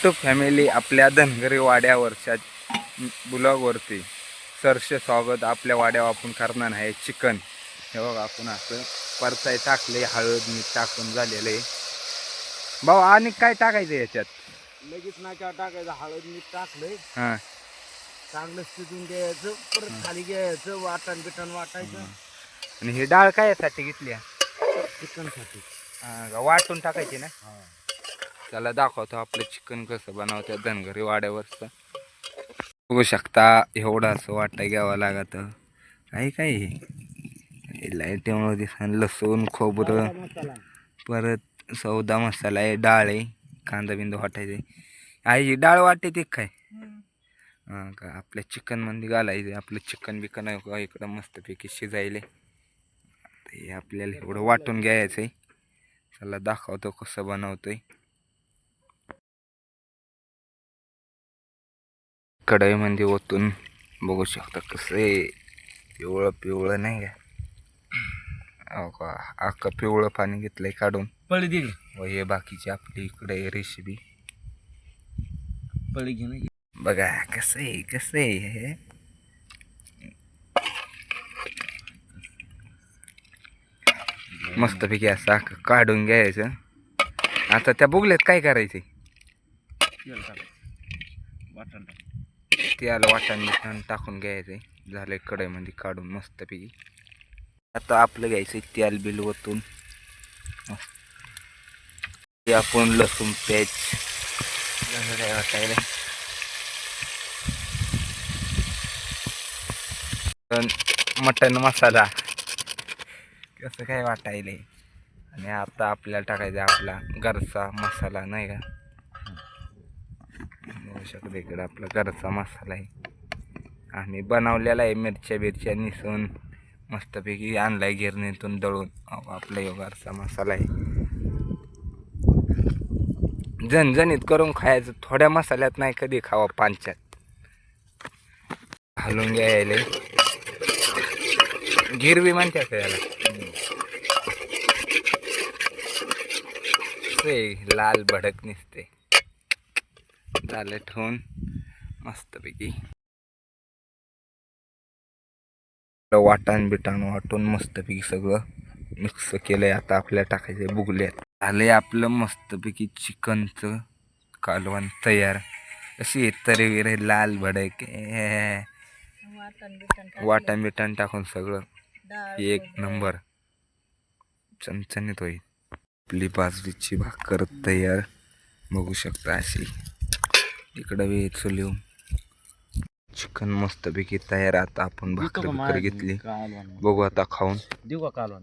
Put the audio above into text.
YouTube family आपल्या धनगरी वाड्यावरच्या ब्लॉगवरती सरसे स्वागत. आपल्या वाड्यावर आपण करणार आहे चिकन. हे बघा आपण असं परताय टाकले, हळद मीठ टाकून झालेलं आहे. भाऊ आणि काय टाकायचं याच्यात? लगेच नाक्यावर टाकायचं, हळद मीठ टाकलंय, हां चांगलं शिजून द्यायचं, परत खाली घ्यायचं, वाटण बिटण वाटायचं. आणि ही डाळ काय यासाठी घेतली? चिकनसाठी. वाटून टाकायची ना. त्याला दाखवतो आपलं चिकन कसं बनवतात धनगरी वाड्यावरचं. बघू शकता एवढं असं वाटा घ्यावं लागत. काही काही लाईटीमुळे दिसण, लसूण खोबरं, परत सौदा मसाला आहे, डाळ आहे, कांदा बिंदा वाटायचे. आई डाळ वाटायची काय? हां का आपल्या चिकनमध्ये घालायचं. आपलं चिकन बिकन इकडं मस्तपैकी शिजायले. हे आपल्याला एवढं वाटून घ्यायचं आहे. चला दाखवतो कसं बनवतोय. कढईमध्ये ओतून बघू शकता कसं आहे. पिवळं पिवळं नाही का, अख्खं पिवळं पाणी घेतलंय काढून. पळी दे व हे बाकीची आपली इकडे रेसिपी पळी घे ना. बघा कसं आहे कसं आहे हे. मस्तपैकी असं काढून घ्यायचं. आता त्या बुगल्यात काय करायचे? त्याला वाटण बिटण टाकून घ्यायचंय. झालंय कढईमध्ये काढून मस्तपैकी. आता आपलं घ्यायचं तेल बिल ओतून मस्त आपण लसूण पेस्ट वाटायला, मटन मसाला कसं काय वाटायले. आणि आता आपल्याला टाकायचा आपला घरचा मसाला नाही का. बघू शकता इकडं आपला घरचा मसाला आहे. आणि बनवलेला आहे मिरच्या बिरच्या निसून मस्तपैकी आणलाय गिरणीतून दळून. आपला घरचा मसाला आहे. झणझणीत करून खायचं. थोड्या मसाल्यात नाही कधी खावा पांच्यात. घालून घ्यायला गिरवी म्हणतात याला. लाल भडक निसते. झालं ठेवून मस्तपैकी वाटण बिटाण वाटून मस्तपैकी सगळं मिक्स केलंय. आता आपल्याला टाकायचं बुगल्यात. झालंय आपलं मस्तपैकी चिकनचं कालवण तयार. अशी तरी विरे लाल भडक वाटण बिटण टाकून सगळं एक नंबर चमचमीत होईल. आपली बाजरीची भाकर तयार बघू शकता अशी. इकडं वे चुलीव चिकन मस्तपैकी तयार. आता आपण भाकर घेतली. बघू आता खाऊन. देऊ का कालवण?